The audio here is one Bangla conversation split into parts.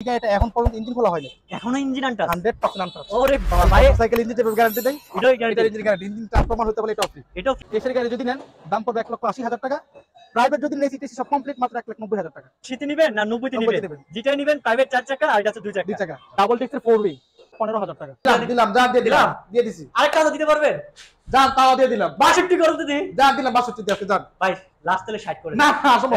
এটা এখন পর্যন্ত ইঞ্জিন খোলা হয়নি, এখনো ইঞ্জিন আনটাস 100% আনটাস। ওরে বাবা ভাই, সাইকেল ইঞ্জিন যেভাবে গ্যারান্টি দেয়, এটাই এটা guarantee. Engine guarantee. Engine transformer হতে পারে, এটাও ফ্রি। এটাও দেশের গাড়ি যদি নেন দাম পড়বে 1,80,000 টাকা। প্রাইভেট যদি নেই, সিটিসি সব কমপ্লিট মাত্র 1,90,000 টাকা। শীতে নিবেন না 90 তে 90 নিবেন? নেবেন। যেটাই নিবেন প্রাইভেট 4 চাকা আর এটা হচ্ছে 2 2 চাকা। টাকা ডাবল ডিস্কের 4V 15,000 টাকা। দিলাম যা দিয়ে দিলাম, দিয়ে দিছি। আরেকটা কথা দিতে পারবেন? যান তাও দিয়ে দিলাম। 62 করতে দিদি। যান দিলাম 62 দিয়ে যান। ভাই লাস্ট তাহলে 60 করে। না আসলে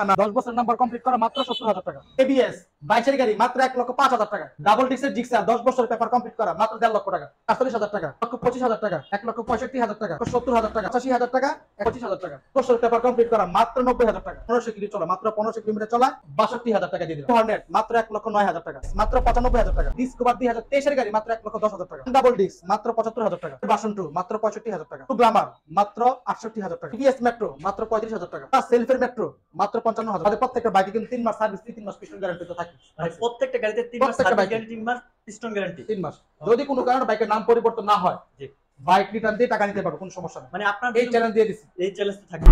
না 10 বছর নাম্বার কমপ্লিট করা মাত্র 70,000 টাকা। এবিএস 22 এর গাড়ি মাত্র 1,05,000 টাকা। ডাবল ডিস্কের জিক্সার 10 বছরের পেপার কমপ্লিট করা মাত্র 1.5 লক্ষ টাকা। 48,000 টাকা, 1,25,000 টাকা, 1,65,000 টাকা, 70,000 টাকা, 85,000 টাকা, 25,000 টাকা। 10 বছরের পেপার কমপ্লিট করা মাত্র 90,000 টাকা। 1500 কিলো চলা, মাত্র 1500 কিলোমিটার চলা 62,000 টাকা দিয়ে দিলাম। 400 মাত্র 1,09,000 টাকা, মাত্র 95,000 টাকা। ডিসকভার 2023 এর গাড়ি মাত্র 1,10,000 টাকা। ডাবল ডিস্ক মাত্র 75,000 টাকা। ভার্সন 2 মাত্র 65,000 টাকা। গ্ল্যামার মাত্র 68,000 টাকা। টিভিএস মেট্রো মাত্র 35,000 টাকা। সেলফের মেট্রো মাত্র 55,000। আমাদের প্রত্যেকটা বাইকে কিন্তু 3 মাস সার্ভিস, 3 মাস পিছন গ্যারান্টি তো থাকে। ভাই প্রত্যেকটা গাড়িতে 3 মাস সার্ভিস গ্যারান্টি, 3 মাস পিস্টন গ্যারান্টি। 3 মাস যদি কোনো কারণে বাইকের নাম পরিবর্তন না হয়, জি বাইক রিটার্ন দিয়ে টাকা নিতে পারবো, কোনো সমস্যা নেই। মানে আপনার এই চ্যালেঞ্জ দিয়ে দিছি। এই চ্যালেঞ্জ তো থাকবে।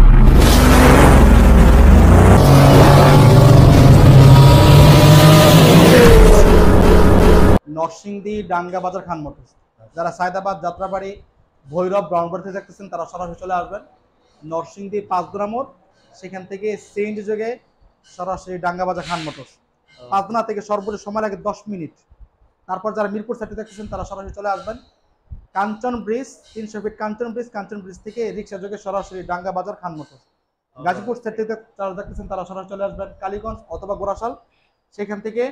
নরসিংদী ডাঙ্গা বাজার খান মোটরস, যারা সায়দাবাদ যাত্রাবাড়ি ভৈরব ব্রাউনবাড়ি থেকে দেখতেছেন তারা সরাসরি চলে আসবেন নরসিংদী 5 গ্রাম মোড়, সেখান থেকে চেঞ্জ যোগে সরাসরি ডাঙ্গা বাজার খান মোটরস। পাবনা থেকে সর্বোচ্চ সময় লাগে 10 মিনিট। তারপর যারা মিরপুর সাইডে দেখতেছেন তারা সরাসরি চলে আসবেন কাঞ্চন ব্রিজ, 300 ফিট কাঞ্চন ব্রিজ থেকে রিক্সা যোগে সরাসরি ডাঙ্গা বাজার খান মোটরস। গাজীপুর সাইড থেকে যারা দেখতেছেন তারা সরাসরি চলে আসবেন কালীগঞ্জ অথবা গোরাশাল, সেখান থেকে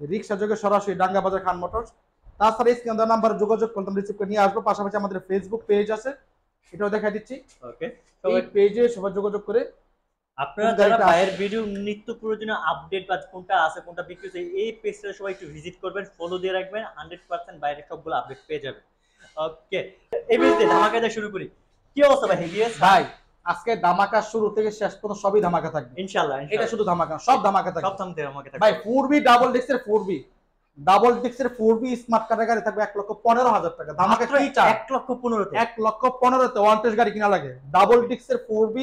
রিক্সা যোগে সরাসরি ডাঙ্গা বাজার খান মোটরস। তাছাড়া স্ক্রিন দেওয়া নাম্বারে যোগাযোগ করতে রিসিভ করে নিয়ে আসবো। পাশাপাশি আমাদের ফেসবুক পেজ আছে, এটাও দেখা দিচ্ছি। ওকে, এই পেজে সবাই যোগাযোগ করে আপনারা যারা ভাইয়ের ভিডিও নিত্য প্রয়োজনীয় আপডেট বা কোনটা আছে কোনটা বিক্রি হচ্ছে এই পেজটা সবাই একটু ভিজিট করবেন, ফলো দিয়ে রাখবেন, 100% বাইরে সবগুলো আপডেট পেয়ে যাবেন। ওকে, এই ভিডিওতে ধামাকা দিয়ে শুরু করি। কি অবস্থা ভাই হেভিএস? ভাই আজকে ধামাকা শুরু থেকে শেষ পর্যন্ত সবই ধামাকা থাকবে ইনশাআল্লাহ। এটা শুধু ধামাকা, সব ধামাকা থাকবে, সব ধামাকা থাকবে ভাই। 4V ডাবল ডিস্কের 4V স্মার্ট কার্ডের গাড়ি থাকবে 1,15,000 টাকা। ধামাকা কি চাই? 1,15,000 1,15,000 ওয়ান টেস্ট গাড়ি কিনা লাগে। ডাবল ডিস্কের 4V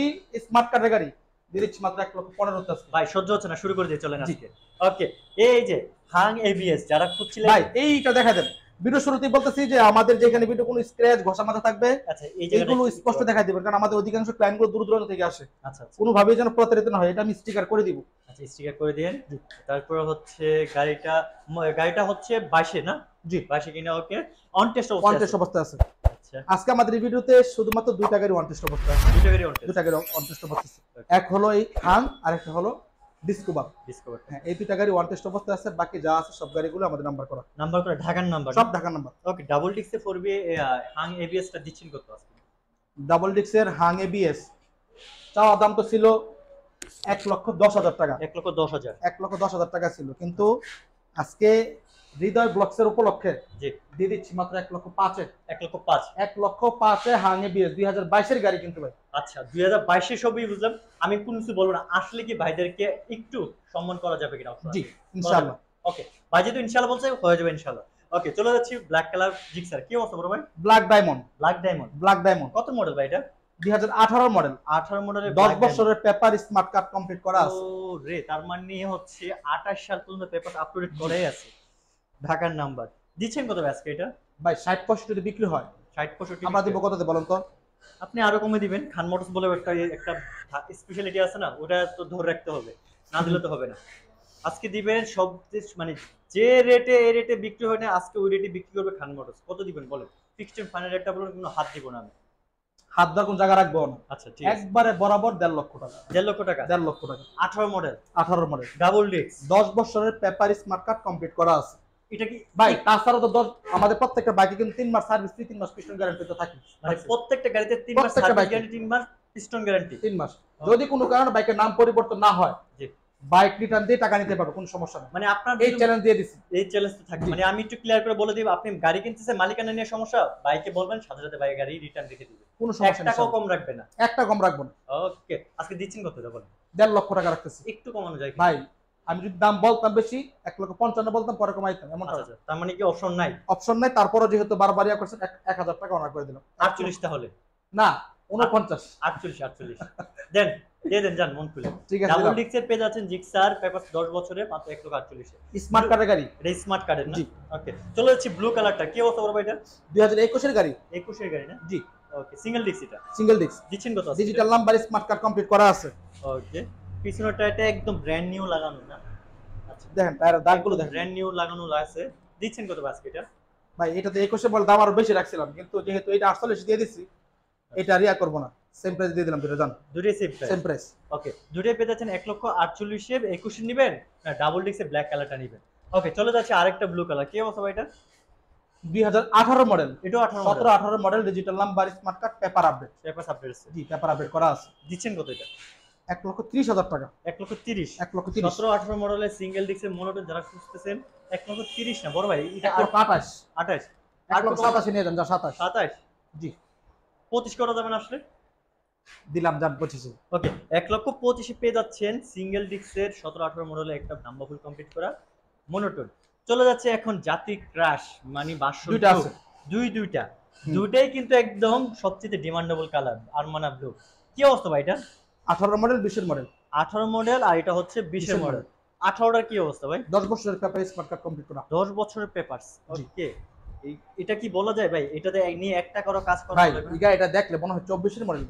স্মার্ট কার্ডের গাড়ি দিয়ে দিচ্ছি মাত্র 1,15,000 ভাই। সহ্য হচ্ছে না, শুরু করে দিয়ে চলেন আজকে। ওকে, এই যে হাং এবিএস যারা খুঁজছিলেন ভাই এইটা দেখা দেন। ভিডিও শুরুতেই বলতেছি যে আমাদের যেখানে ভিডিও কোনো স্ক্র্যাচ ঘষা মাথা থাকবে, আচ্ছা এই জায়গাটা এগুলো স্পষ্ট দেখা দিবেন, কারণ আমাদের অধিকাংশ ক্লায়েন্টগুলো দূর দূরান্ত থেকে আসে। আচ্ছা আচ্ছা কোনো ভাবেই যেন প্রতারিত না হয়, এটা আমি স্টিকার করে দিব। আচ্ছা, স্টিকার করে দিয়েন। তারপর হচ্ছে গাড়িটা হচ্ছে 22 না? জি 22 কিনা। ওকে, অন টেস্ট ওয়ান টেস্ট অবস্থা আছে। আচ্ছা, আজকে আমাদের এই ভিডিওতে শুধুমাত্র 2টা গাড়ি ওয়ান টেস্ট অবস্থা আছে। দুটো গাড়ি অন টেস্ট। 2টা গাড়ি ওয়ান টেস্ট অবস্থা আছে। এক হলো এই হাং আর একটা হলো ডিসকভার। হ্যাঁ, এই 2টা গাড়ি ওয়ান টেস্ট অবস্থা আছে। বাকি যা আছে সব গাড়িগুলো আমাদের নাম্বার করা, নাম্বার করে ঢাকার নাম্বার, সব ঢাকার নাম্বার। ওকে, ডাবল ডিক্সে 4B হাং এবিএস টা দিচ্ছেন কত আজকে? ডাবল ডিক্সের হাং এবিএস চাওয়া দাম তো ছিল 1,10,000 টাকা। 1,10,000। 1,10,000 টাকা ছিল, কিন্তু আজকে হৃদয় ব্লকসের উপলক্ষে জি দিয়ে দিচ্ছি মাত্র 1,05,000 1,05,000। 1,05,000 হাং এবিএস 2022 এর গাড়ি কিন্তু ভাই। আচ্ছা 2022 সবই বুঝলাম, আমি কোনো কিছু বলবো না। আসলে কি ভাইদেরকে একটু সম্মান করা যাবে কিনা? জি ইনশাআল্লাহ। ওকে, ভাই যেহেতু ইনশাআল্লাহ বলছে হয়ে যাবে ইনশাআল্লাহ। ওকে, চলে যাচ্ছি ব্ল্যাক কালার জিক্সার। কি অবস্থা বড় ভাই? Black diamond. ব্ল্যাক ডায়মন্ড কত মডেল ভাই এটা? 2018 মডেল। 18 মডেলের 10 বছরের পেপার স্মার্ট কার্ড কমপ্লিট করা আছে। ও রে, তার মানে হচ্ছে 28 সাল পর্যন্ত পেপার আপডেট করাই আছে। ঢাকার নাম্বার দিচ্ছেন কত আজকে এটা? ভাই 60-65 যদি বিক্রি হয় 60-65 আমরা দিব কততে বলেন তো? আপনি আরো কমে দিবেন। খান মোটরস বলে একটা স্পেশালিটি আছে না, ওটা তো ধরে রাখতে হবে, না দিলে তো হবে না। আজকে দিবেন সব, মানে যে রেটে এই রেটে বিক্রি হয় না আজকে ওই রেটে বিক্রি করবে খান মোটরস। কত দিবেন বলেন? ফিক্সড এন্ড ফাইনাল রেটটা বলুন, কোনো হাত দিব না আমি। হাত ধর কোন জায়গা রাখবো না। আচ্ছা ঠিক আছে, একবারে বরাবর 1.5 লক্ষ টাকা। 1.5 লক্ষ টাকা। 1.5 লক্ষ টাকা। 18 মডেল। 18 মডেল ডাবল ডিস্ক, 10 বছরের পেপার স্মার্ট কার্ড কমপ্লিট করা আছে। এটা কি ভাই তাছাড়া তো আমাদের প্রত্যেকটা বাইকে কিন্তু 3 মাস সার্ভিস, 3 মাস পিস্টন গ্যারান্টি তো থাকে। মানে প্রত্যেকটা গাড়িতে 3 মাস সার্ভিস গ্যারান্টি, 3 মাস পিস্টন গ্যারান্টি। 3 মাস যদি কোনো কারণে বাইকের নাম পরিবর্তন না হয়, জি বাইক রিটার্ন দিয়ে টাকা নিতে পারবে, কোনো সমস্যা নেই। মানে আপনার এই চ্যালেঞ্জ দিয়ে দিছি। এই চ্যালেঞ্জ তো থাকবে। মানে আমি একটু ক্লিয়ার করে বলে দিব, আপনি গাড়ি কিনতেছেন মালিকানা নিয়ে সমস্যা, বাইকে বলবেন সাথে সাথে বাইক গাড়ি রিটার্ন রেখে দিবে, কোনো সমস্যা নেই। 1 টাকাও কম রাখবে না। 1 টাকা কম রাখবো না। ওকে, আজকে দিচ্ছেন কত বলেন? 1.5 লক্ষ টাকা রাখতেছি। একটু কমানো যায় ভাই আমি যদি দাম বলতাম বেশি 1,55,000 বলতাম, পরে কমাইতাম, এমন আচ্ছা, তার মানে কি অপশন নাই? অপশন নাই। তারপরে যেহেতু বারবার ইয়া করছেন 1,000 টাকা অনার করে দিলাম। 48 তাহলে না 49। 48 দেন। দিয়ে দেন জান মন খুলে। ঠিক আছে ডাবল ডিক্সের পেয়ে যাচ্ছেন জিক্সার পেপারস 10 বছরে মাত্র 1,48,000 স্মার্ট কার্ডের গাড়ি, এটা স্মার্ট কার্ডের না? জি। ওকে চলে যাচ্ছি ব্লু কালারটা, কি অবস্থা বড় ভাই এটা? 2021 এর গাড়ি, 21 এর গাড়ি না? জি। ওকে সিঙ্গেল ডিক্স এটা, সিঙ্গেল ডিস্ক, দিচ্ছেন কত? Digital number, smart card complete করা আছে। ওকে পিছনের টায়ারটা একদম ব্র্যান্ড নিউ লাগানো না? আচ্ছা দেখেন টায়ারের দাগগুলো দেখেন ব্র্যান্ড নিউ লাগানো আছে। দিচ্ছেন কত আজকে এটা? ভাই। এটাতে 21 বল দাম আরো বেশি রাখছিলাম, কিন্তু যেহেতু এটা 48 দিয়ে দিচ্ছি, এটা রিয়া করব না, সেম প্রাইস দিয়ে দিলাম দুটো জান, দুটোই same price. Same price. Okay দুটোই পেয়ে যাচ্ছেন 1,48,000 এ 21 নেবেন না ডাবল ডিক্সের ব্ল্যাক কালারটা নেবেন? ওকে চলে যাচ্ছে আরেকটা ব্লু কালার, কি অবস্থা ভাই এটা? 2018 মডেল, এটাও 18 17 18 model, digital number, smart card, paper update, paper update আছে। জি পেপার আপডেট করা আছে। দিচ্ছেন কত এটা? 1,30,000 টাকা, 1,30,000 1,30,000, 17 18 মডেলের সিঙ্গেল ডিক্সের মনোটন যারা খুঁজতেছেন 1,30,000 না বড় ভাই, এটা 1,28,000, 28 1,87,000 নিয়ে যান, যা 27, 27 জি 25 করা যাবে না আসলে? দিলাম যান 25। ওকে 1,25,000 পেয়ে যাচ্ছেন সিঙ্গেল ডিক্সের 17 18 মডেলের একটা নাম্বার ফুল কমপ্লিট করা মনোটন। চলে যাচ্ছে এখন জাতি ক্রাশ মানে 22 দুইটা আছে, দুইটা দুইটাই কিন্তু একদম সবচেয়ে ডিমান্ডেবল কালার আরমানা ব্লু। কি অবস্থা ভাই এটা? 18 মডেল, 20 এর মডেল, 18 মডেল আর এটা হচ্ছে 20 এর মডেল। 18টার কি অবস্থা ভাই? 10 বছরের পেপার, স্মার্ট কার্ড কমপ্লিট করা, 10 বছরের পেপারস। জি। ওকে এটা কি বলা যায় ভাই, এটাতে নিয়ে একটা করো কাজ করা ভাই যাবে না? ইগা এটা দেখলে মনে হয় 24 এর মডেল,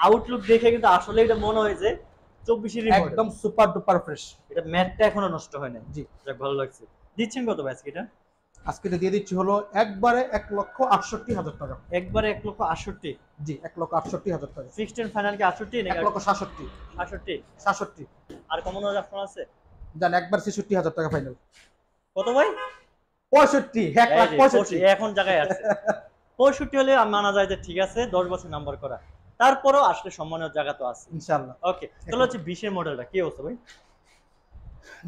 আউটলুক দেখে কিন্তু আসলে এটা মনে হয় যে 24 এরই মডেল। একদম সুপার ডুপার ফ্রেশ, এটা ম্যাটটা এখনো নষ্ট হয় না, জি। যাক ভালো লাগছে। দিচ্ছেন কত ভাই আজকে এটা? আজকে এটা দিয়ে দিচ্ছি হলো একবারে 1,68,000 টাকা, একবারে 1,68,000 জি 1,68,000 টাকা, ফিক্সড এন্ড ফাইনাল কি 68 নাকি 1,67,000, 67? 67 আর কমানোর অপশন আছে? জান একবার 66,000 টাকা ফাইনাল, কত ভাই? 65, 1,65,000, এখন জায়গায় আছে 65 হলে মানা যায় যে ঠিক আছে 10 বছর নাম্বার করা, তারপরও আসলে সম্মানের জায়গা তো আছে ইনশাআল্লাহ। ওকে চলো হচ্ছে 20 এর মডেলটা কি অবস্থা ভাই?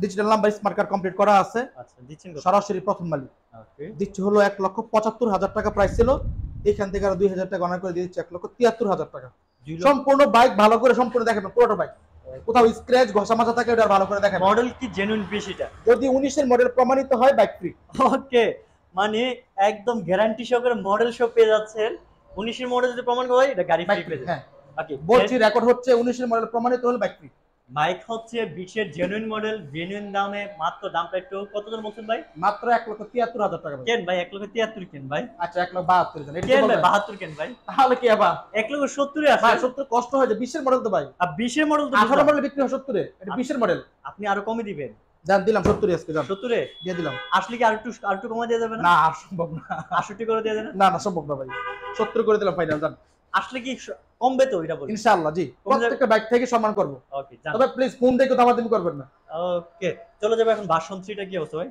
Digital number, smart card complete করা আছে, আচ্ছা দিচ্ছেন কত? সরাসরি প্রথম মালিক, ওকে দিচ্ছি হলো 1,75,000 টাকা প্রাইস ছিল, এখান থেকে আরো 2,000 টাকা অনার করে দিয়ে দিচ্ছি 1,73,000 টাকা। সম্পূর্ণ বাইক ভালো করে সম্পূর্ণ দেখেন, পুরোটা বাইক কোথাও স্ক্র্যাচ ঘষা মাজা থাকে ওটা ভালো করে দেখেন। মডেল কি জেনুইন পিস এটা? যদি 19 এর মডেল প্রমাণিত হয় বাইক ফ্রি। ওকে মানে একদম গ্যারান্টি সহকারে মডেল সব পেয়ে যাচ্ছেন। 19 এর মডেল যদি প্রমাণ হয় এটা গাড়ি ফ্রি পেয়ে যাবেন। হ্যাঁ ওকে বলছি রেকর্ড হচ্ছে 19 এর মডেল প্রমাণিত হলে বাইক ফ্রি। বাইক হচ্ছে 20 এর জেনুইন মডেল, জেনুইন দামে মাত্র দামটা একটু কত জন বলছেন ভাই? মাত্র 1,73,000 টাকা ভাই। কেন ভাই 1,73,000 কেন ভাই? আচ্ছা 1,72,000 জান, এটা কেন কি ভাই বলবেন? 72 কেন ভাই? তাহলে কি আবার 1,70,000 আসে ভাই 70 কষ্ট হয় যে 20 এর মডেল তো ভাই, আর 20 এর মডেল তো 18 মডেল বিক্রি হয় 70 এ, এটা 20 এর মডেল। আপনি আরো কমে দিবেন। জান দিলাম 70 আজকে, জান 70 এ দিয়ে দিলাম। আসলে কি আরেকটু কমে দেওয়া যাবে না? না আর সম্ভব না, 68 করে দেওয়া যাবে না? না না সম্ভব না ভাই, 70 করে দিলাম ফাইনাল, জান আসলে কি কমবে তো এটা বলি? ইনশাআল্লাহ জি, প্রত্যেকটা বাইক থেকে সম্মান করব। ওকে জান তবে প্লিজ ফোন দেখে দামাদামি করবেন না। ওকে চলে যাবে এখন বাসন্তীটা কি অবস্থা ভাই?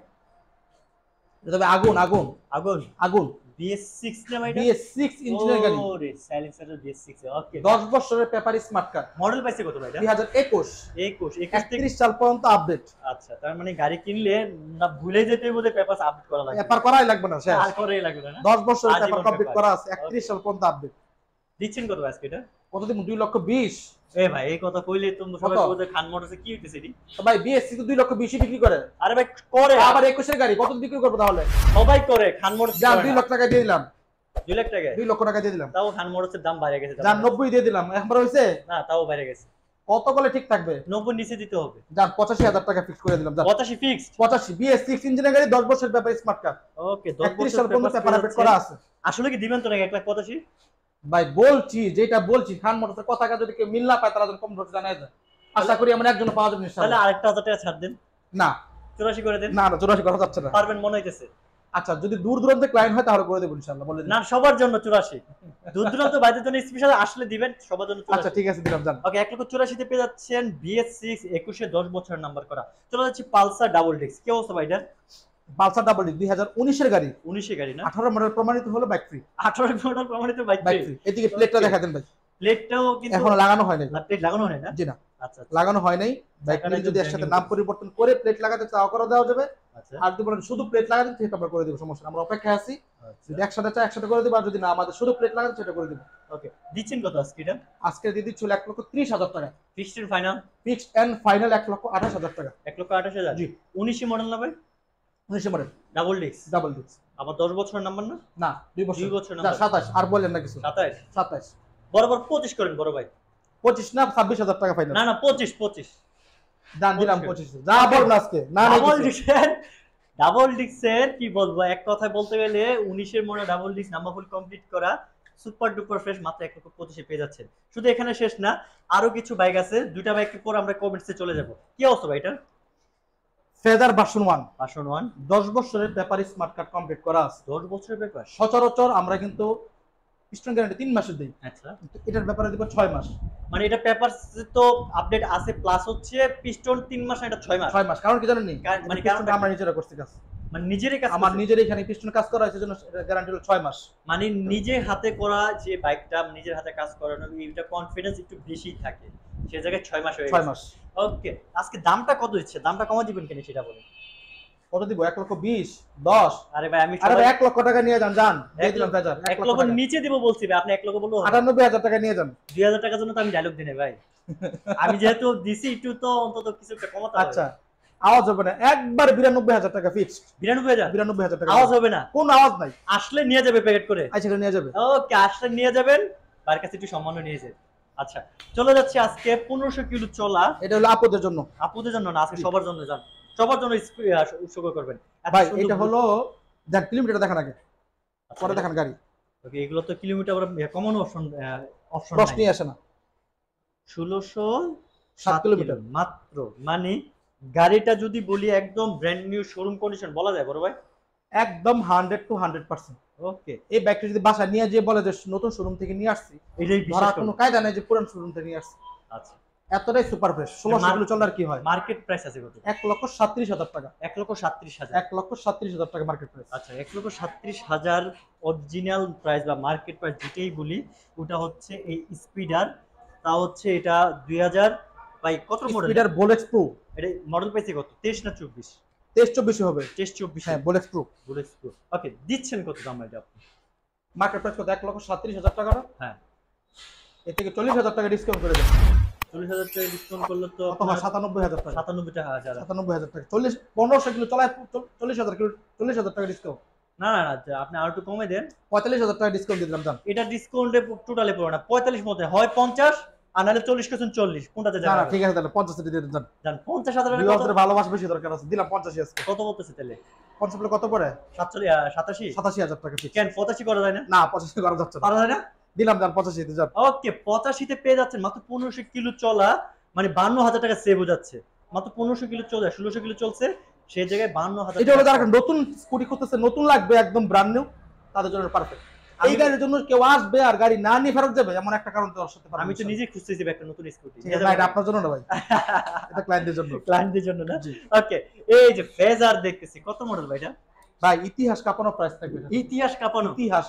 তবে আগুন আগুন আগুন আগুন BS6 না ভাই এটা? BS6 ইঞ্জিনের গাড়ি, ওরে সাইলেন্সারের BS6 ওকে 10 বছরের পেপার, স্মার্ট কার্ড, মডেল পাইছে কত ভাই এটা? 2021 21 থেকে 31 সাল পর্যন্ত আপডেট। আচ্ছা তার মানে গাড়ি কিনলে না ভুলে যেতে বোধ পেপার আপডেট করা লাগবে, পেপার করাই লাগবে না, শেষ। আর করেই লাগবে না? 10 বছরের আজীবন পেপার কমপ্লিট পেপার। করা আছে, 31 সাল পর্যন্ত আপডেট। দিচ্ছেন কত আজকে এটা? কত দিন? 2,20,000। এ ভাই এই কথা কইলে তোমরা সবাই কত? বলতে খান মোটরসে কি হইতেছে এটি? তো ভাই BS6 তো 2,20,000 বিক্রি করে, আরে ভাই করে আবার 21 এর গাড়ি কত বিক্রি করব তাহলে? সবাই করে, খান মোটরস জান করে 2 না। লাখ টাকা দিয়ে দিলাম, 2 লাখ টাকা 2 লক্ষ টাকা দিয়ে দিলাম। তাও খান মোটরসের দাম বাইরে গেছে জান 90 দিয়ে দিলাম, একবার হইছে না তাও বাইরে গেছে। কত বলে ঠিক থাকবে? 90 নিচে দিতে হবে। জান 85,000 টাকা ফিক্স করে দিলাম, জান 85 ফিক্সড 85 BS6 ইঞ্জিনের গাড়ি, 10 বছরের পেপার, স্মার্ট কার্ড, ওকে 10 31 বছর সাল পর্যন্ত পেপার আপডেট করা আছে। আসলে কি দিবেন তো নাকি 1,85,000? ভাই বলছি যেটা বলছি, খান মোটরসের কথা যদি কেউ মিল না পায় তারা যেন কম ধরে জানায় যায়। আশা করি আমরা একজন পাওয়া যাবে তাহলে ইনশাআল্লাহ। আরেকটা 1000 টাকা ছাড় দেন, না 84 করে দেন। না না 84 করা যাচ্ছে না। পারবেন মনে হইতেছে? আচ্ছা যদি দূর দূরান্তে ক্লায়েন্ট হয় তাহলে করে দেব ইনশাআল্লাহ, বলে দিন। না সবার জন্য 84, দূর দূরান্ত বাইরের জন্য স্পেশাল আসলে দিবেন সবার জন্য 84। আচ্ছা ঠিক আছে দিলাম, জান ওকে 1,84,000 তে পেয়ে যাচ্ছেন BS6 21 10 বছরের নাম্বার করা। চলে যাচ্ছে পালসার ডাবল ডিস্ক, কি অবস্থা ভাই এটা? পালসার ডাবল ডি 2019 এর গাড়ি, 19 এর গাড়ি না? 18 মডেল প্রমাণিত হলো বাইক ফ্রি, 18 মডেল প্রমাণিত বাইক বাইক ফ্রি। এদিকে প্লেটটা দেখা দেন ভাই, প্লেটটাও কিন্তু এখনো লাগানো হয় নাই, না প্লেট লাগানো হয় না? জি না আচ্ছা আচ্ছা লাগানো হয় নাই। বাইক চাকাটা যদি একদম একসাথে brand new নাম পরিবর্তন করে প্লেট লাগাতে চাও করে দেওয়া যাবে, আচ্ছা আর যদি বলেন শুধু প্লেট লাগাতে সেটা আমরা করে দেব, সমস্যা নেই, আমরা অপেক্ষায় আছি। যদি একসাথে চাই একসাথে করে দেব, আর যদি না আমাদের শুধু প্লেট লাগাতে সেটা করে দেব। ওকে দিচ্ছেন কত আজকে এটা? আজকে দিয়ে দিচ্ছিল 1,30,000 টাকা, fixed and final fixed and final 1,28,000 টাকা। 1,28,000 জি 19 মডেল না ভাই? 19 মডেল ডাবল ডিস্ক ডাবল ডিস্ক, আবার 10 বছরের নাম্বার না? না 2 বছর, 2 বছর না নাম্বার 27, আর বলেন না কিছু, 27 27 বরাবর 25 করেন বড় ভাই। 25 না 26,000 টাকা ফাইনাল। না 25 দাম দিলাম 25 যা বলবো আজকে না ডাবল ডিক্সের কি বলবো, এক কথায় বলতে গেলে 19 এর মডেল ডাবল ডিক্স নাম্বার ফুল কমপ্লিট করা সুপার ডুপার ফ্রেশ মাত্র 1,25,000 পেয়ে যাচ্ছেন। শুধু এখানে শেষ না, আরো কিছু বাইক আছে, দুইটা বাইকের পর আমরা কমেন্টসে চলে যাব। কি অবস্থা ভাই এটা? ফেজার ভার্সন 1 10 বছরের পেপার স্মার্ট কার্ড কমপ্লিট করা আছে। 10 বছরের পেপার। সচরাচর আমরা কিন্তু পিস্টন গ্যারান্টি 3 মাসের দেই। আচ্ছা, কিন্তু এটার ব্যাপারে দিব 6 মাস। মানে এটা পেপার তো আপডেট আছে, প্লাস হচ্ছে পিস্টন 3 মাস না এটা 6 মাস। 6 মাস কারণ কি জানেন নি? মানে কারণ আমরা নিজেরা করছি কাজ। মানে নিজেরই কাজ, আমার নিজের এখানে পিস্টন কাজ করা হয়েছে জন্য গ্যারান্টি হলো 6 মাস। মানে নিজে হাতে করা যে বাইকটা, নিজের হাতে কাজ করানো, এটা কনফিডেন্স একটু বেশি থাকে, সেই জায়গায় 6 মাস হয়ে গেছে। 6 মাস। ওকে, আজকে দামটা কত দিচ্ছে? দামটা কমা দিবেন কেন সেটা বলেন। কত দিব? 1,20,000 10। আরে ভাই আমি আরে ভাই 1 লক্ষ টাকা নিয়ে যান দিয়ে দিলাম ফেজার। 1 লক্ষ নিচে দিব বলছি ভাই, আপনি 1 লক্ষ বলবো 98,000 টাকা নিয়ে যান। 2000 টাকার জন্য তো আমি ডায়লগ দিই না ভাই। আমি যেহেতু দিছি একটু তো অন্তত কিছু একটা কমাতে হবে। আচ্ছা, আওয়াজ হবে না, একবার 92,000 টাকা ফিক্সড। 92,000 টাকা আওয়াজ হবে না, কোন আওয়াজ নাই। আসলে নিয়ে যাবে প্যাকেট করে। আচ্ছা নিয়ে যাবে। ওকে, আসলে নিয়ে যাবেন, তার কাছে একটু সম্মান নিয়ে যাবেন। আচ্ছা, চলে যাচ্ছে আজকে 1500 কিলো চলা। এটা হলো আপুদের জন্য। আপুদের জন্য না, আজকে সবার জন্য যান, সবার জন্য উৎসর্গ করবেন ভাই। এটা হলো দেন কিলোমিটার দেখেন আগে, পরে দেখেন গাড়ি। ওকে, এগুলো তো কিলোমিটার কমন অপশন প্রশ্ন আসে না। 1607 কিলোমিটার মাত্র। মানে গাড়িটা যদি বলি একদম ব্র্যান্ড নিউ শোরুম কন্ডিশন বলা যায় বড় ভাই? একদম 100 to 100%। ওকে, এই ব্যাগটা যদি বাসা নিয়ে যে বলে যে নতুন শোরুম থেকে নিয়ে আসছি, এটাই ধরা বিশেষ কোনো কায়দা নাই যে পুরান শোরুম থেকে নিয়ে আসছি। আচ্ছা, এতটাই সুপার ফ্রেশ। 1600 কিলো চলার কি হয়? মার্কেট প্রাইস আছে কত? 1,37,000 টাকা। 1,37,000। 1,37,000 টাকা মার্কেট প্রাইস। আচ্ছা, 1,37,000 অরিজিনাল প্রাইস বা মার্কেট প্রাইস যেটাই বলি, ওটা হচ্ছে এই স্পিডার। তা হচ্ছে এটা 2000 বাই কত মডেল? স্পিডার বোলেক্স প্রো। এটা মডেল পাইছে কত? 23 না 24? 23-24 হবে। 23-24 হ্যাঁ, বোলেক্স প্রো। বোলেক্স প্রো। ওকে, দিচ্ছেন কত দাম এটা আপনি? মার্কেট প্রাইস কত? 1,37,000 টাকা না? হ্যাঁ, এর থেকে 40,000 টাকা ডিসকাউন্ট করে দেন। 40,000 টাকা ডিসকাউন্ট করলে তো কত হয়? 97,000 টাকা। 97,000। 97,000 টাকা। 1500 কিলো চলায় 40,000 কিলো, 40,000 টাকা ডিসকাউন্ট। না না না, আপনি আর একটু কমে দেন। 45,000 টাকা ডিসকাউন্ট দিয়ে দিলাম। জান এটা ডিসকাউন্টে টোটালি পড়ে না, 45 মধ্যে হয় 50 আর নাহলে 40 কোনটাতে না যাবে? না, ঠিক আছে তাহলে 50 দিয়ে দেন। জান 50,000 টাকা ভিউয়ারদের ভালোবাসা বেশি দরকার আছে, দিলাম 85 আজকে। কত বলতেছে তাহলে? 50 প্লাস কত পড়ে? 87 87,000 টাকা ফিক্স। কেন 85 করা যায় না? না 85 করা যাচ্ছে না। পারা যায় না? দিলাম জান 85 তে। জান ওকে, 85 তে পেয়ে যাচ্ছেন মাত্র 1500 কিলো চলা, মানে 52,000 টাকা সেভ হয়ে যাচ্ছে। মাত্র 1500 কিলো চলে, 1600 কিলো চলছে, সেই জায়গায় 52,000। এটা হলো যারা নতুন স্কুটি করতেছে, নতুন লাগবে একদম ব্র্যান্ড নিউ, তাদের জন্য পারফেক্ট। এই গাড়ির জন্য কেউ আসবে আর গাড়ি না নিয়ে ফেরত যাবে এমন একটা কারণ তো আসতে পারে। আমি তো নিজে খুঁজতেছি একটা নতুন স্কুটি। না, এটা আপনার জন্য না ভাই, এটা ক্লায়েন্টদের জন্য। ক্লায়েন্টদের জন্য না? ওকে, এই যে ফেজার দেখতেছি, কত মডেল ভাই এটা? ভাই ইতিহাস কাঁপানো প্রাইস থাকবে। ইতিহাস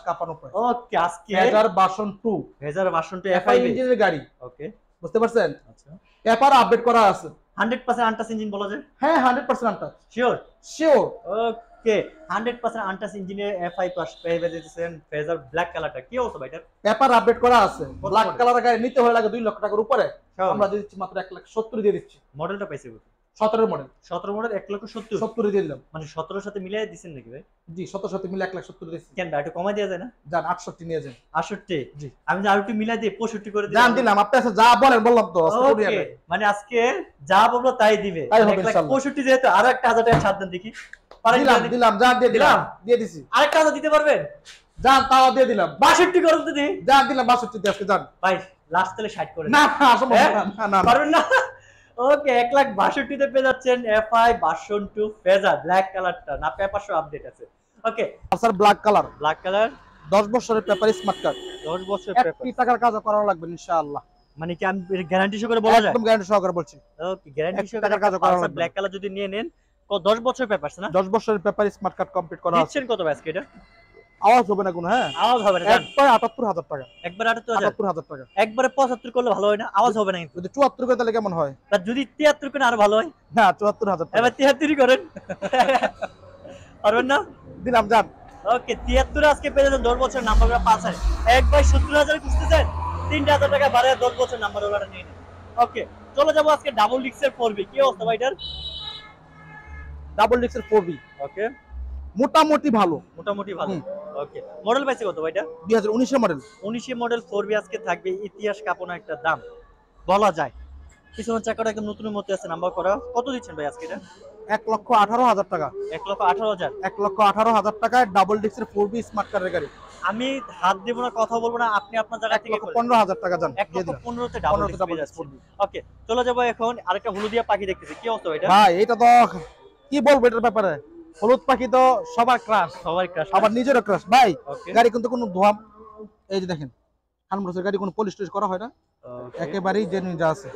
কাঁপানো প্রাইস। ওকে, আজকে phasor version 2, phasor version 2 FI ইঞ্জিনের গাড়ি। ওকে, বুঝতে পারছেন? আচ্ছা, পেপার আপডেট করা আছে। 100% আনটাচ ইঞ্জিন বলা যায়? হ্যাঁ 100% আনটাচ। শিওর? শিওর। ওকে, 100% আনটাচ ইঞ্জিনের এফআই প্লাস পেয়ে দিতেছেন ফেজার ব্ল্যাক কালারটা। কি অবস্থা ভাই এটা? পেপার আপডেট করা আছে। ব্ল্যাক কালারের গাড়ি নিতে হলে লাগে 2 লক্ষ টাকার উপরে, আমরা দিয়ে দিচ্ছি মাত্র 1,70,000 দিয়ে দিচ্ছি। মডেলটা পাইছে কত? 17 মডেল। 17 মডেল 1,70,000 70 দিয়ে দিলাম। মানে 17 এর সাথে মিলিয়ে দিবেন নাকি ভাই? জি 17 সাথে মিলে 1,70,000 দিচ্ছি। কেন ভাই, একটু কমাই দেওয়া যায় না? জান 68 নিয়ে যান। 68? জি, আমি যে আর একটু মিলাই দিয়ে 65 করে দিই। জান দিলাম। আপনি আছে যা বলেন বললাম তো। ওকে, মানে আজকে যা বলবো তাই দিবে। তাই হবে ইনশাআল্লাহ। 65 যেহেতু আরো একটা 1000 টাকা ছাড় দেন দেখি। দিলাম জান, দিয়ে দিলাম, দিয়ে দিছি। আরেকটা 1000 দিতে পারবেন? জান তাও দিয়ে দিলাম। 62 করুন তো দিই। জান দিলাম 62 দিয়ে আজকে। জান ভাই লাস্ট তাহলে 60 করে না আসলে না পারবেন না? ওকে, 1,62,000 তে পেয়ে যাচ্ছেন এফআই ভার্সন 2 ফেজার ব্ল্যাক কালারটা, না পেপার শো আপডেট আছে। ওকে, স্যার ব্ল্যাক কালার, 10 বছরের পেপার স্মার্ট কার্ড। 10 বছর পেপার। 1 টাকার কাজ করানো লাগবে ইনশাআল্লাহ। মানে কি আমি গ্যারান্টি সহকারে বলা যায়? একদম গ্যারান্টি সহকারে বলছি। ওকে, গ্যারান্টি 1 সহকারে টাকার কাজ করানো লাগবে। ব্ল্যাক কালার যদি নিয়ে নেন 10 বছর পেপার না? 10 বছরের পেপার স্মার্ট কার্ড কমপ্লিট করা আছে। দিচ্ছেন কত ভাই আজকে এটা? আওয়াজ হবে না কোনো? হ্যাঁ আওয়াজ হবে না। জান একবার 78,000 টাকা। একবার 78,000 টাকা। একবারে 75 করলে ভালো হয় না? আওয়াজ হবে না কিন্তু। যদি 74 করে তাহলে কেমন হয়? আর যদি 73 করেন আরো ভালো হয়। না 74,000 টাকা। এবার 73 করেন। পারবেন না? দিলাম জান। ওকে, 73 আজকে পেয়ে যাবেন 10 বছর নাম্বার ওরা 5 আছে। 1/70,000 খুঁজতেছেন, 3,000 টাকা বাড়ায় 10 বছর নাম্বার ওরা নিয়ে নেন। ওকে, চলে যাবো আজকে ডাবল ডিক্সের 4B। কি অবস্থা ভাই এটার? Double ডিক্সের 4B। ওকে, মোটামুটি ভালো। মোটামুটি ভালো। ওকে, মডেল পাইছে কত ভাই এটা? 2019 এর মডেল। 19 মডেল 4B আজকে থাকবে ইতিহাস কাঁপানো একটা দাম। বলা যায়। পিছনের চাকাটা একদম নতুনের মতো আছে, নাম্বার করা। কত দিচ্ছেন ভাই আজকে এটা? 1,18,000 টাকা। 1,18,000। 1,18,000 টাকায় ডাবল ডিস্কের 4B স্মার্ট কারের গাড়ি। আমি হাত দেব না, কথা বলবো না, আপনি আপনার জায়গা থেকে বলেন। 1,15,000 টাকা জান। 1,15,000 তে ডাবল 15 ডিসপ্লে ডাবল যাচ্ছে। Disc 4B। ওকে, চলে যাবো এখন আরেকটা হলুদিয়া পাখি দেখতেছি। কি অবস্থা এটা? ভাই এটা তো কি বলবো এটার ব্যাপারে, হলুদ পাখি তো সবার ক্রাশ, সবাই ক্রাশ। আমার নিজেরও ক্রাশ ভাই। ওকে গাড়ি কিন্তু কোনো ধোয়া, এই যে দেখেন হানমোটরসের গাড়ি কোনো পলিশ টলিশ করা হয় না, একেবারেই জেনুইন যা আছে।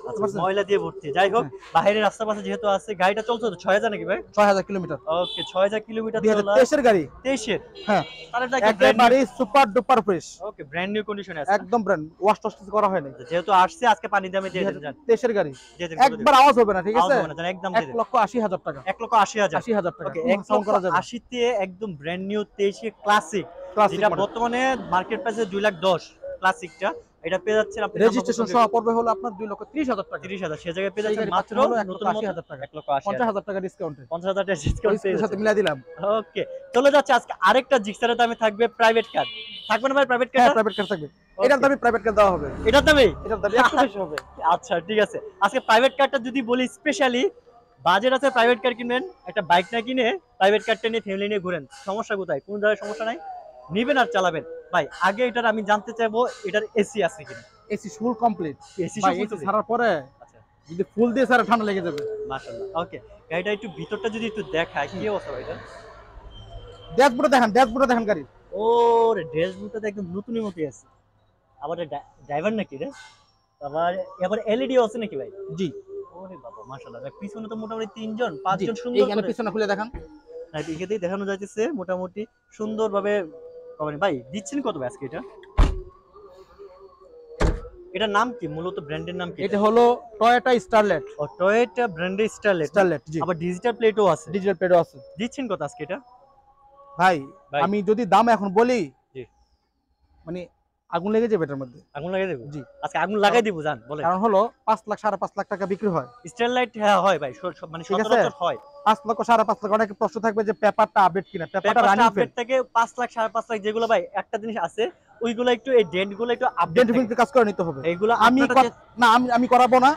আচ্ছা, ময়লা দিয়ে ভর্তি। যাই হোক, বাইরে রাস্তা পাশে যেহেতু আছে, গাড়িটা চলছে তো 6000 নাকি ভাই? 6000 কিলোমিটার। ওকে, 6000 কিলোমিটার চলা। 2023 এর গাড়ি। 23 এর। হ্যাঁ, তাহলে এটা একেবারে সুপার ডুপার ফ্রেশ। ওকে, ব্র্যান্ড নিউ কন্ডিশনে আছে। একদম ব্র্যান্ড, ওয়াশ টশ কিছু করা হয় না। যেহেতু আসছে আজকে পানি দামে দিয়ে দেন। 2023 এর গাড়ি, দিয়ে দেন। একবার আওয়াজ হবে না, ঠিক আছে? একদম দিয়ে দেন। 1,80,000 টাকা। 1,80,000। 80,000 টাকা। ওকে, সাউন্ড করা যাবে। 1,80,000 তে একদম ব্র্যান্ড নিউ 23 এর ক্লাসিক, ক্লাসিক যেটা মডেল। বর্তমানে মার্কেট প্রাইসে 2,10,000 ক্লাসিকটা। এটা পেয়ে যাচ্ছেন আপনি রেজিস্ট্রেশন সহ পড়বে হলো আপনার 2,30,000 টাকা। 30,000। সে জায়গায় পেয়ে যাচ্ছেন মাত্র নতুন 1,80,000 টাকা। 1,80,000। 50,000 টাকা ডিসকাউন্টে। 50,000 টাকা ডিসকাউন্ট পেয়ে সাথে যাচ্ছেন। মিলাই দিলাম। ওকে, চলে যাচ্ছে আজকে আরেকটা জিক্সারের দামে থাকবে প্রাইভেট কার। থাকবে না ভাই প্রাইভেট হ্যাঁ, কার? প্রাইভেট কার থাকবে। এটার দামে প্রাইভেট কার দেওয়া হবে। এটার দামে? এটার দামে একটু বেশি হবে। আচ্ছা ঠিক আছে, আজকে প্রাইভেট কারটা যদি বলি স্পেশালি বাজেট আছে, প্রাইভেট কার কিনবেন, একটা বাইক না কিনে প্রাইভেট কারটা নিয়ে ফ্যামিলি নিয়ে ঘুরেন, সমস্যা কোথায়? কোন জায়গায় সমস্যা নাই, নিবেন আর চালাবেন। ভাই আগে এটার আমি জানতে চাইবো এটার এসি আছে কিনা। AC full complete. এসি ভাই এসি ছাড়ার পরে আচ্ছা যদি ফুল দিয়ে ছাড়া ঠান্ডা লেগে যাবে। মাশাআল্লাহ। ওকে, গাড়িটা একটু ভিতরটা যদি একটু দেখায়, কি অবস্থা ভাই এটা? ড্যাশবোর্ডে দেখেন, ড্যাশবোর্ডে দেখেন গাড়ি। ওরে ড্যাশবোর্ডটা তো একদম নতুনের মতোই আছে। আবার ড্রাইভার নাকি রে? আবার এলইডি আছে নাকি ভাই? জি। ওরে বাবা মাশাআল্লাহ। ভাই পিছনে তো মোটামুটি 3 জন 5 জন সুন্দর এইখানে করে পিছনে খুলে দেখান। রাইট, এখানেই দেখানো যাইতেছে মোটামুটি সুন্দরভাবে কভারিং। ভাই দিচ্ছেন কত ভাই আজকে এটা? এটার নাম কি, মূলত ব্র্যান্ডের নাম কি? এটা হলো টয়োটা স্টারলেট। ও টয়োটা ব্র্যান্ডের স্টারলেট। স্টারলেট জি। আবার ডিজিটাল প্লেটও আছে। ডিজিটাল প্লেটও আছে। দিচ্ছেন কত আজকে এটা? ভাই ভাই। আমি যদি দাম এখন বলি, জি। মানে আগুন লেগে যাবে এটার মধ্যে। আগুন লাগাই দেব? জি। আজকে আগুন লাগাই দিব জান বলেন। কারণ হলো 5 লাখ 5.5 লাখ টাকা বিক্রি হয়। স্টারলাইট হ্যাঁ হয় ভাই, মানে ঠিক আছে? সচরাচর হয়। 5 লক্ষ 5.5 লাখ। অনেকে প্রশ্ন থাকবে যে পেপারটা আপডেট কিনা, পেপারটা রানিং আপডেট থেকে 5 লাখ 5.5 লাখ যেগুলো ভাই, একটা জিনিস আছে ওইগুলো একটু এই ডেন্টগুলো একটু আপডেট ডেন্টিফিটির কাজ করে নিতে হবে। এইগুলো আমি আপনারা না আমি করাবো না।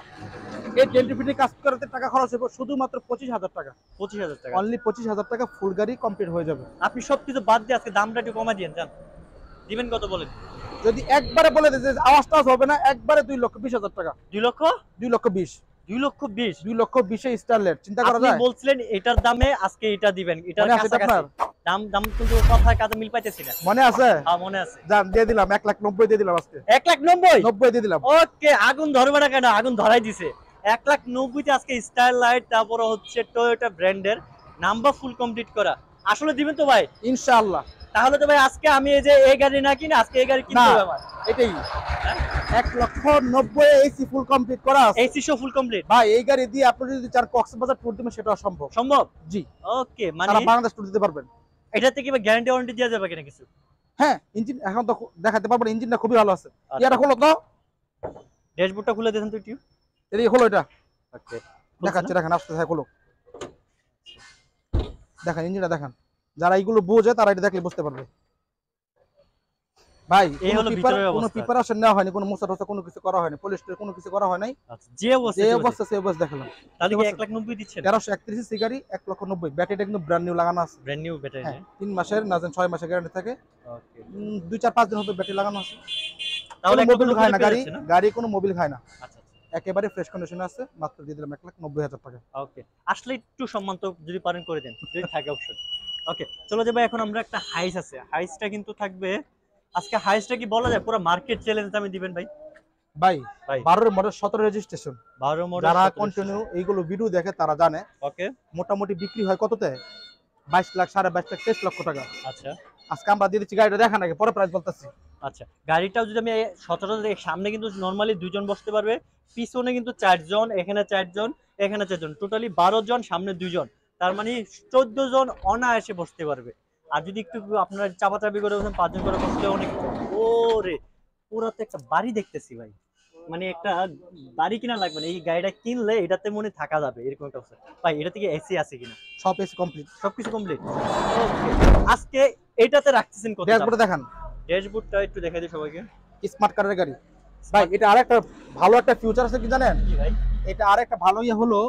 এই ডেন্টিফিটির কাজ করতে টাকা খরচ হবে শুধুমাত্র 25,000 টাকা। 25,000 টাকা। অনলি 25,000 টাকা ফুল গাড়ি কমপ্লিট হয়ে যাবে। আপনি সবকিছু বাদ দিয়ে আজকে দামটা একটু কমাই দিয়েন জান। দিবেন কত বলেন? যদি একবারে বলে দেয় যে আওয়াজটা হবে না, একবারে 2,20,000 টাকা। 2 লক্ষ 2,20,000। 2 লক্ষ 20। 2,20,000 স্টারলেট চিন্তা করা আপনি যায়? বলছিলেন এটার দামে আজকে এটা দিবেন, এটার মনে আছে কাছাকাছি। আপনার? দাম কিন্তু কথায় কাজে মিল পাইতেছি না। মনে আছে? হ্যাঁ মনে আছে। জান দিয়ে দিলাম 1,90,000 দিয়ে দিলাম আজকে। 1,90,000? 90 দিয়ে দিলাম। ওকে, আগুন ধরবে না কেন? আগুন ধরাই দিছে। 1,90,000 তে আজকে স্টারলাইট, তারপর হচ্ছে টয়োটা ব্র্যান্ডের নাম্বার ফুল কমপ্লিট করা। আসলে দিবেন তো ভাই? ইনশাআল্লাহ। তাহলে তো ভাই আজকে আমি এই যে এই গাড়ি না কিনে আজকে এই গাড়ি কিনতে হবে আমার। এটাই 1,90,000 এসি ফুল কমপ্লিট করা আছে। AC show full complete. ভাই এই গাড়ি দিয়ে আপনি যদি চার কক্সবাজার ট্যুর দিবেন সেটাও সম্ভব। সম্ভব? জি। ওকে, মানে সারা বাংলাদেশ ট্যুর দিতে পারবেন। এটাতে কি গ্যারান্টি ওয়ারেন্টি দেওয়া যাবে কিনা কিছু? হ্যাঁ, ইঞ্জিন এখন তো দেখাতে পারবেন, ইঞ্জিনটা খুবই ভালো আছে। ইয়াটা হলো তো ড্যাশবোর্ডটা খুলে দেন তো একটু। এই হলো এটা। ওকে, দেখাচ্ছি, দেখেন আস্তে আস্তে হলো। দেখেন ইঞ্জিনটা দেখেন। যারা এইগুলো বোঝে তারা এটা দেখলে বুঝতে পারবে। ভাই এই হলো ভিতরের কোনো অবস্থা। প্রিপারেশন নেওয়া হয়নি, কোনো মোছা টোছা কোনো কিছু করা হয়নি, পলিশ কোনো কিছু করা হয় নাই। আচ্ছা, যে অবস্থা যে ছিল অবস্থা সেই অবস্থা দেখালাম। তাহলে কি 1,90,000 দিচ্ছেন? 1331 সি গাড়ি 1,90,000। ব্যাটারিটা কিন্তু ব্র্যান্ড নিউ লাগানো আছে। Brand new battery. হ্যাঁ, 3 মাসের না 6 মাসের গ্যারান্টি থাকে। ওকে, 2-4-5 দিন হবে ব্যাটারি লাগানো আছে। তাহলে কোনো মোবিল খায় না গাড়ি, যাচ্ছে না? গাড়ি কোনো মোবিল খায় না। আচ্ছা একেবারে ফ্রেশ কন্ডিশনে আছে। মাত্র দিয়ে দিলাম 1,90,000 টাকা। ওকে, আসলে একটু সম্মান তো যদি পারেন করে দেন, যদি থাকে অপশন। ওকে, চলে যাবো এখন আমরা একটা হাইস আছে, হাইসটা কিন্তু থাকবে আজকে। হাইসটা কি বলা যায় পুরো মার্কেট চ্যালেঞ্জ আমি দিবেন ভাই? ভাই ভাই 12 মডেল 17 রেজিস্ট্রেশন। 12 মডেল যারা কন্টিনিউ এইগুলো ভিডিও দেখে তারা জানে ওকে মোটামুটি বিক্রি হয় কততে? 22 লাখ 22.5 লাখ 23 লক্ষ টাকা। আচ্ছা আজকে আমরা দিয়ে দিচ্ছি গাড়িটা দেখান আগে, পরে প্রাইস বলতেছি। আচ্ছা, গাড়িটাও যদি আমি 17 সামনে কিন্তু নরমালি 2 জন বসতে পারবে, পিছনে কিন্তু 4 জন, এখানে 4 জন, এখানে 4 জন, টোটালি 12 জন, সামনে 2 জন, তার মানে 14 জন অনায়াসে বসতে পারবে। আর যদি একটু আপনারা চাপাচাপি করে বসেন 5 জন করে বসলে অনেক। ওরে পুরো তো একটা বাড়ি দেখতেছি ভাই, মানে একটা বাড়ি কিনা লাগবে না, এই গাড়িটা কিনলে এটাতে মনে থাকা যাবে এরকম একটা অবস্থা। ভাই এটা থেকে এসি আছে কিনা? সব এসি কমপ্লিট, সবকিছু কমপ্লিট। ওকে, আজকে এটাতে রাখতেছেন কত? ড্যাশবোর্ডে দেখান। ড্যাশবোর্ডটা একটু দেখাই দিই সবাইকে। স্মার্ট কারের গাড়ি, ভাই এটা আরেকটা ভালো একটা ফিউচার আছে কি জানেন, কি ভাই? এটা আরেকটা ভালো ইয়ে হলো,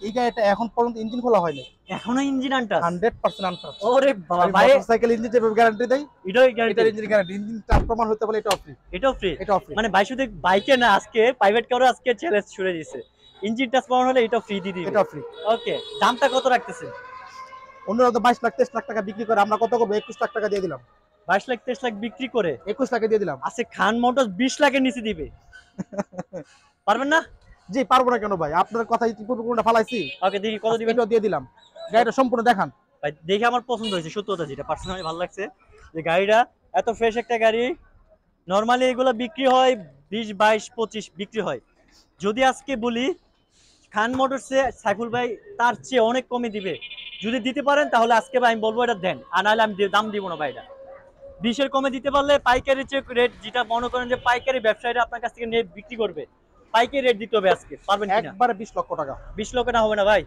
এই গাড়িটা এখন পর্যন্ত ইঞ্জিন খোলা হয়নি, এখনো ইঞ্জিন আনটাস? 100% আনটাচ। ওরে বাবা ভাই, মোটরসাইকেল ইঞ্জিন যেভাবে গ্যারান্টি দেয়, এটাই এটার guarantee? Engine guarantee, engine transformer হতে বলে এটাও ফ্রি। এটাও ফ্রি? এটাও ফ্রি। মানে ভাই শুধু বাইকে না, আজকে প্রাইভেট কারও আজকে চ্যালেঞ্জ ছুড়ে দিয়েছে, ইঞ্জিন ট্রান্সফরমার হলে এটাও ফ্রি দিয়ে দিবে। এটাও ফ্রি। ওকে, দামটা কত রাখতেছেন? অন্যরা তো 22 লাখ 23 লাখ টাকা বিক্রি করে, আমরা কত করবো? 21 লাখ টাকা দিয়ে দিলাম। 22 লাখ 23 লাখ বিক্রি করে 21 লাখে দিয়ে দিলাম। আজকে খান মোটরস 20 লাখের নিচে দিবে, পারবেন না? জি পারবো না কেন ভাই, আপনার কথা ইতিপূর্বে কোনটা ফালাইছি? ওকে, দেখি কত দিবেন। এটাও দিয়ে দিলাম। গাড়িটা সম্পূর্ণ দেখান ভাই দেখে আমার পছন্দ হয়েছে, সত্যি কথা যেটা পার্সোনালি ভালো লাগছে যে গাড়িটা এত ফ্রেশ একটা গাড়ি। নরমালি এগুলো বিক্রি হয় 20 22 25 বিক্রি হয়, যদি আজকে বলি খান মোটরসে সাইফুল ভাই তার চেয়ে অনেক কমে দিবে। যদি দিতে পারেন তাহলে আজকে ভাই আমি বলবো এটা দেন, আর নাহলে আমি দাম দিব না ভাই। এটা 20-এর কমে দিতে পারলে পাইকারি চেক রেট, যেটা মনে করেন যে পাইকারি ব্যবসায়ীরা আপনার কাছ থেকে নিয়ে বিক্রি করবে, পাইকারি রেট দিতে হবে আজকে। পারবেন কিনা? একবারে 20 লক্ষ টাকা। 20 লক্ষ না হবে না ভাই।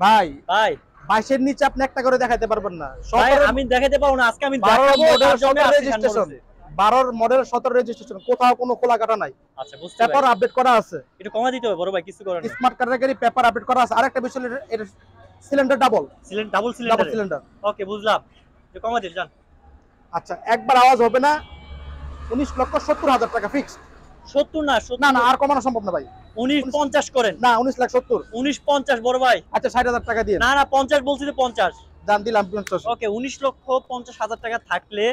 ভাই ভাই 22 এর নিচে আপনি একটা করে দেখাতে পারবেন না। ভাই আমি দেখাতে পারবো না, আজকে আমি 12 দেখাবো মডেল তার জন্য 17 আজকে খান রেজিস্ট্রেশন, মোটরসে। 12 মডেল 17 রেজিস্ট্রেশন, কোথাও কোনো খোলা কাটা নাই। আচ্ছা বুঝতে পেপার পারছি, আপডেট করা আছে, একটু কমা দিতে হবে বড় ভাই, কিছু করার নেই। স্মার্ট কার্ডের গাড়ি পেপার আপডেট করা আছে। আরেকটা বিষয় হলো এটা cylinder double double double cylinder. Cylinder. Okay বুঝলাম, যে কমা দিন যান। আচ্ছা একবার আওয়াজ হবে না, 19,70,000 টাকা ফিক্সড। 70 না, না না আর কমানো সম্ভব না ভাই। 19.50 করেন। না 19,70,000। 19.50 বড় ভাই। আচ্ছা 60,000 টাকা দিয়ে না না 50 বলছি তো 50। দাম দিলাম 50। ওকে 19,50,000 টাকা থাকলে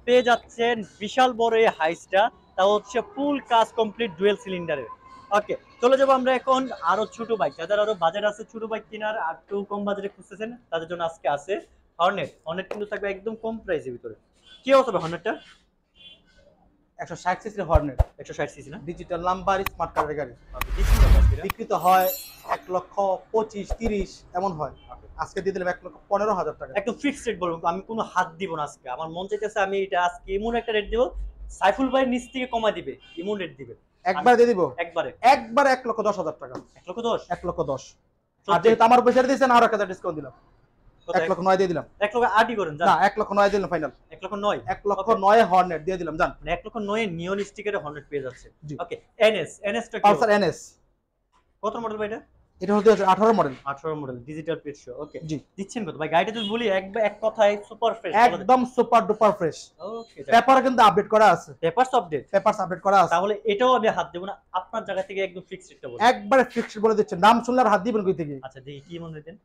পেয়ে যাচ্ছেন বিশাল বড় এই হাইসটা, তা হচ্ছে ফুল কাজ কমপ্লিট ডুয়েল সিলিন্ডারের। ওকে চলে যাবো আমরা এখন আরো ছোট বাইক, যাদের আরো বাজেট আছে ছোট বাইক কেনার, আর একটু কম বাজেটে খুঁজতেছেন তাদের জন্য আজকে আছে হর্নেট। হর্নেট কিন্তু থাকবে একদম কম প্রাইসের ভিতরে। কি অবস্থা হর্নেটটা? 160 সিসির হর্নেট, 160 সিসি না? ডিজিটাল নাম্বার, স্মার্ট কার্ডের গাড়ি। ওকে দিচ্ছি না আজকে এটা? বিক্রিত হয় 1,25,000-30 এমন হয়। আজকে দিয়ে দিলাম 1,15,000 টাকা। একদম ফিক্সড রেট বলবো, আমি কোনো হাত দিব না আজকে। আমার মন চাইতেছে আমি এটা আজকে এমন একটা রেট দেবো, সাইফুল ভাই নিচ থেকে কমা দিবে, এমন রেট দিবে। একবার দিয়ে দিব, একবারে একবারে 1,10,000 টাকা। 1,10,000? 1,10,000। আর যেহেতু আমার পয়সা দিয়েছেন আর 1,000 ডিসকাউন্ট দিলাম, 1,09,000 দিয়ে দিলাম। 1,08,000 করেন না 1,09,000 দিলাম ফাইনাল। 1,09,000? 1,09,000 হর্নেট দিয়ে দিলাম জান। মানে 1,09,000 নিয়ন স্টিকারে হর্নেট পেয়ে যাচ্ছে। জি। ওকে এনএসটা কি? পালসার এনএস, কত মডেল ভাই এটা? এটা হলো 2018 model. 18 model, digital plate show. Okay জি দিচ্ছেন কত ভাই? গাড়িটা যদি বলি এক কথায় সুপার ফ্রেশ, একদম super duper fresh. Okay paper কিন্তু আপডেট করা আছে, পেপারস আপডেট। পেপারস আপডেট করা আছে। তাহলে এটাও আমি হাত দেব না, আপনার জায়গা থেকে একদম ফিক্সড রেটটা বলুন। একবারে ফিক্সড বলে দিচ্ছেন, নাম শুনলে আর হাত দিবেন কই থেকে? আচ্ছা দেখি কি মনে দেন।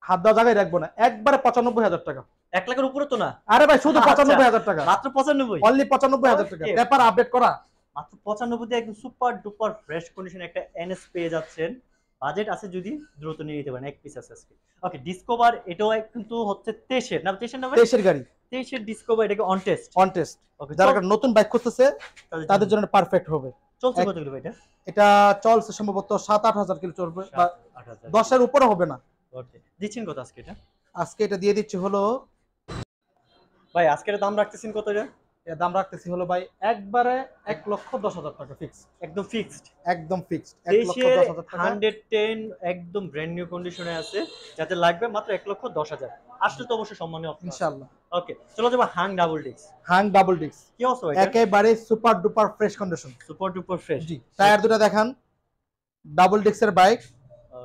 হাত দেওয়া জায়গায় রাখবো না, একবারে 95,000 টাকা। 1 লাখের উপরে তো না? আরে ভাই শুধু আচ্ছা, 95,000 টাকা, মাত্র 95? অনলি 95,000 টাকা, Okay. পেপার আপডেট করা। মাত্র 95 দিয়ে একদম সুপার ডুপার ফ্রেশ কন্ডিশনে একটা এনএস পেয়ে যাচ্ছেন। বাজেট আছে যদি দ্রুত নিয়ে নিতে পারেন, এক পিস আছে আজকে। ওকে ডিসকভার, এটাও কিন্তু হচ্ছে 23 এর না? 23 এর না ভাই? 23 এর গাড়ি, 23 এর ডিসকভার, এটাকে on test. On test. Okay যারা একটা নতুন বাইক খুঁজতেছে তাদের জন্য পারফেক্ট হবে। চলছে কত কিলো ভাই এটা? এটা চলছে সম্ভবত 7-8 হাজার কিলো চলবে, বা 8,000। 10 এর উপরে হবে না। ওকে দিচ্ছেন কত আজকে এটা? আজকে এটা দিয়ে দিচ্ছি হলো, ভাই আজকের দাম রাখতেছেন কত এটা? এর দাম রাখতেছি হলো ভাই একবারে 1,10,000 টাকা ফিক্সড। একদম ফিক্সড। একদম ফিক্সড 23 1,10,000 টাকা। 110 একদম ব্র্যান্ড নিউ কন্ডিশনে আছে, যাতে লাগবে মাত্র 1,10,000। আসলে তো অবশ্যই সম্মানীয় অফার ইনশাআল্লাহ। ওকে চলো যাবো হাং ডাবল ডিস্ক। হাং ডাবল ডিস্ক কি অবস্থা ভাই এটা? একেবারে super duper fresh condition. Super duper fresh. জি টায়ার দুটো দেখান, ডাবল ডিস্কের বাইক,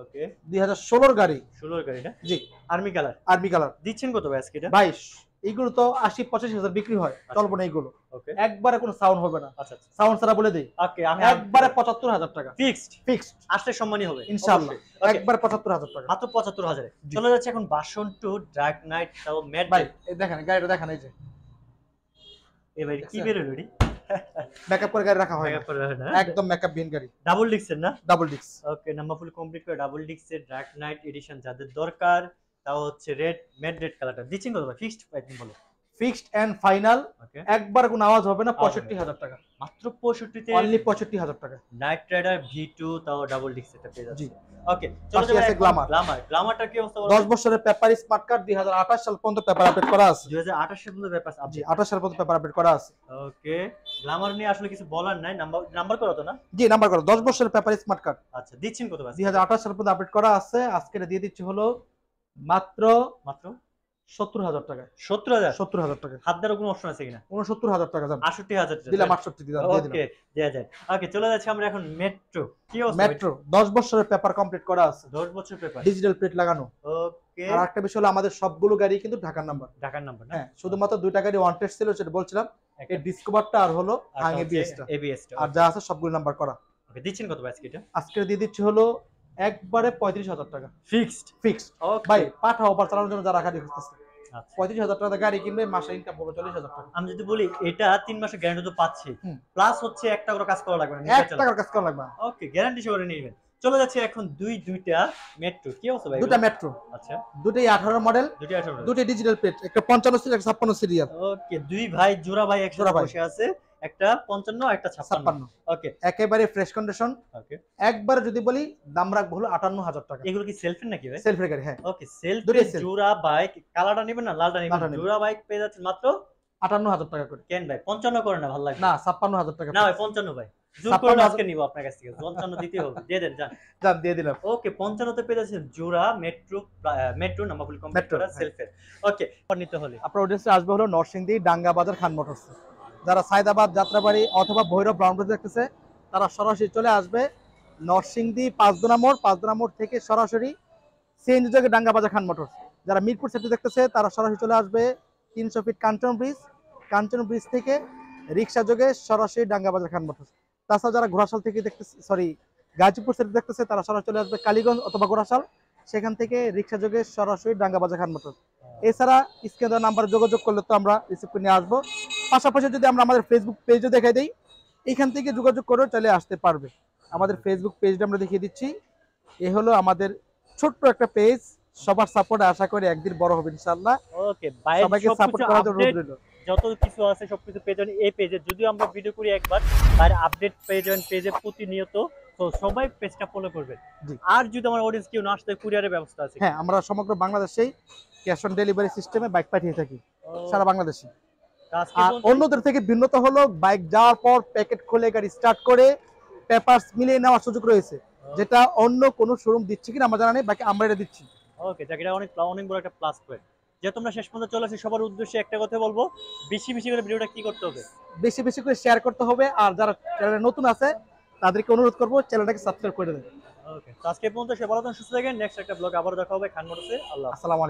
ওকে 2016 এর গাড়ি। 16 গাড়ি এটা? জি আর্মি কালার। আরবি কালার। দিচ্ছেন কত ভাই আজকে এটা? 22 এইগুলো তো 80-85 হাজার বিক্রি হয়, চলবো না এইগুলো। ওকে একবারে কোনো সাউন্ড হবে না, আচ্ছা আচ্ছা সাউন্ড ছাড়া বলে দেই ওকে আমি একবারে 75,000 টাকা ফিক্সড। ফিক্সড আসলে সম্মানই হবে ইনশাআল্লাহ। অবশ্যই। Okay, একবারে 75,000 টাকা মাত্র 75,000 জি। চলে যাচ্ছে এখন বাসন টু ড্রাগ নাইট, তাও ম্যাট ভাই বাইক। এই দেখেন গাড়িটা দেখেন, এই যে এ ভাই কি বের হলো রে? মেকআপ করে গাড়ি রাখা হয় না, মেকআপ করা হয় না? একদম মেকআপ বিন গাড়ি, ডাবল ডিস্কের না? Double disc. Okay number full complete করে ডাবল ডিস্কের ড্রাগ নাইট এডিশন যাদের দরকার, তাও হচ্ছে রেড ম্যাট রেড কালারটা। দিচ্ছেন কত ভাই? ফিক্সড প্রাইস বলো। ফিক্সড এন্ড ফাইনাল, ওকে একবার কোনো আওয়াজ হবে না, আওয়াজ হবে না। 65,000 টাকা, মাত্র 65 তে অনলি 65,000 টাকা। নাইট রাইডার V2 তাও ডাবল ডিস্ক এটা পেয়ে জি যাচ্ছে। ওকে চলো পাশে যাবো আছে গ্ল্যামার। গ্ল্যামারটা কি অবস্থা? 10 বছরের পেপার স্মার্ট কার্ড, 2028 সাল পর্যন্ত পেপার আপডেট করা আছে। 2028 এর মধ্যে ব্যাপার জি আপডেট। 28 সাল পর্যন্ত পেপার আপডেট করা আছে। ওকে গ্ল্যামার নিয়ে আসলে কিছু বলার নাই, নাম্বার করা তো না? জি নাম্বার করো, 10 বছরের পেপার স্মার্ট কার্ড, আচ্ছা দিচ্ছেন কত ভাই? 2028 সাল পর্যন্ত আপডেট করা আছে। আজকে এটা দিয়ে দিচ্ছি হলো মাত্র মাত্র 70,000 টাকা। 70,000 70,000 টাকা। হাত দেওয়ার কোনো অপশন আছে কিনা? 69,000 টাকা জান। 68,000 দিলাম 68 দিলাম, দিয়ে দিলাম। ওকে, দেয়া যায়। ওকে, চলে যাচ্ছি আমরা এখন মেট্রো। কি অবস্থা? মেট্রো 10 বছরের পেপার কমপ্লিট করা আছে। 10 বছর পেপার। ডিজিটাল প্লেট লাগানো। ওকে। আর একটা বিষয় হলো আমাদের সবগুলো গাড়ি কিন্তু ঢাকার নাম্বার। ঢাকার নাম্বার না? হ্যাঁ, শুধুমাত্র দুইটা গাড়ি ওয়ান টেস্ট ছিল সেটা বলছিলাম। এই ডিসকভারটা আর হলো হাং এবিএসটা। এবিএসটা। আর যা আছে সবগুলো নাম্বার করা। ওকে, দিচ্ছেন কত ভাই আজকে এটা? আজকে দিয়ে দিচ্ছি হলো একবারে 35,000 টাকা। ফিক্সড। ফিক্সড। ওকে ভাই পাঠা অফার চালানোর জন্য যারা গাড়ি খুঁজতেছে আচ্ছা। 35,000 টাকা গাড়ি কিনবে, মাসে ইনকাম হবে 40,000 টাকা। আমি যদি বলি এটা 3 মাসের গ্যারান্টি তো পাচ্ছি, প্লাস হচ্ছে 1 টাকা করে কাজ করা লাগবে না, 1 টাকার কাজ করা লাগবে না। ওকে, গ্যারান্টি সহকারে নিবেন। চলে যাচ্ছে এখন দুইটা মেট্রো। কি অবস্থা ভাই? দুটা মেট্রো। আচ্ছা, দুটোই 18 মডেল, দুটো 18। দুটোই ডিজিটাল প্লেট, একটা 55 সিরিয়াল, একটা 56 সিরিয়াল। ওকে, দুই ভাই জোড়া ভাই একসাথে বসে আছে, একটা 55 আর একটা 56। ওকে, একেবারে ফ্রেশ কন্ডিশন। ওকে, একবার যদি বলি দাম রাখবো হলো 58,000 টাকা। এগুলো কি সেলফের নাকি ভাই? সেলফের গাড়ি, হ্যাঁ। ওকে, সেলফের দুটোই self। জোড়া বাইক, কালারটা নেবেন না লালটা লালটা নেবেন? নেবেন। জোড়া বাইক পেয়ে যাচ্ছেন মাত্র 58,000 টাকা করে। কেন ভাই 55 করে না, ভালো লাগবে না, 56,000 টাকা। না ভাই 55 ভাই, জোর করে 56,000 আজকে নিব আপনার কাছ থেকে, 55 দিতে হবে, দিয়ে দেন যান। জান দিয়ে দিলাম। ওকে, 55 তে পেয়ে যাচ্ছেন জোড়া metro, metro number full complete metro, করা হ্যাঁ। সেলফের। ওকে, পর নিতে হলে আপনার অডিয়েন্সে আসবে হলো নরসিংদী ডাঙ্গা বাজার খান মোটরস। যারা সায়দাবাদ যাত্রাবাড়ি অথবা ভৈরব ব্রাউনবাজার দেখতেছে তারা সরাসরি চলে আসবে নরসিংদী 5 মোড় থেকে সরাসরি সিএনজি যোগে ডাঙ্গা বাজার খান মোটরস। যারা মিরপুর সেক্টর দেখতেছে তারা সরাসরি চলে আসবে 300 ফিট কাঞ্চন ব্রিজ থেকে রিক্সা যোগে সরাসরি ডাঙ্গা বাজার খান মোটরস। তাছাড়া যারা ঘোড়াশাল থেকে দেখতেছে, সরি গাজীপুর সেক্টর দেখতেছে, তারা সরাসরি চলে আসবে কালীগঞ্জ অথবা ঘোড়াশাল, সেখান থেকে রিক্সা যোগে সরাসরি ডাঙ্গা বাজার খান মোটরস। এছাড়া স্ক্রিনে দেওয়া নাম্বারে যোগাযোগ করলে তো আমরা রিসিভ করে নিয়ে আসবো। পাশাপাশি যদি আমরা আমাদের ফেসবুক পেজও দেখাই দিই, এইখান থেকে যোগাযোগ করেও চলে আসতে পারবে। আমাদের ফেসবুক পেজটা আমরা দেখিয়ে দিচ্ছি। এ হলো আমাদের ছোট্ট একটা পেজ, সবার সাপোর্টে আশা করি একদিন বড় হবে ইনশাআল্লাহ। ওকে, বাইরে সবাইকে সাপোর্ট করার জন্য অনুরোধ রইল। যত কিছু আছে সবকিছু পেয়ে যাবেন এই পেজে। যদিও আমরা ভিডিও করি একবার, আর আপডেট পেয়ে যাবেন পেজে প্রতিনিয়ত। তো সবাই পেজটা ফলো করবেন। আর যদি আমার অডিয়েন্স কেউ না আসতে, কুরিয়ারের ব্যবস্থা আছে? হ্যাঁ, আমরা সমগ্র বাংলাদেশেই ক্যাশ অন ডেলিভারি সিস্টেমে বাইক পাঠিয়ে থাকি সারা বাংলাদেশে। আর অন্যদের থেকে ভিন্নতা হলো বাইক যাওয়ার পর প্যাকেট খুলে গাড়ি স্টার্ট করে পেপারস মিলিয়ে নেওয়ার সুযোগ রয়েছে, যেটা অন্য কোনো শোরুম দিচ্ছে কিনা আমরা জানা নেই, বাকি আমরা এটা দিচ্ছি। ওকে, এটা অনেক বড় একটা প্লাস পয়েন্ট। যে তোমরা শেষ পর্যন্ত চলে আসি, সবার উদ্দেশ্যে একটা কথা বলবো, বেশি বেশি করে ভিডিওটা কি করতে হবে? বেশি বেশি করে শেয়ার করতে হবে। আর যারা চ্যানেলে নতুন আছে তাদেরকে অনুরোধ করবো চ্যানেলটাকে সাবস্ক্রাইব করে দেবেন। ওকে, তো আজকে পর্যন্ত সে ভালো থাকেন, সুস্থ থাকেন। নেক্সট একটা ব্লগ আবার দেখা হবে খান মোটরসে। আল্লাহ। আসসালামু আলাইকুম।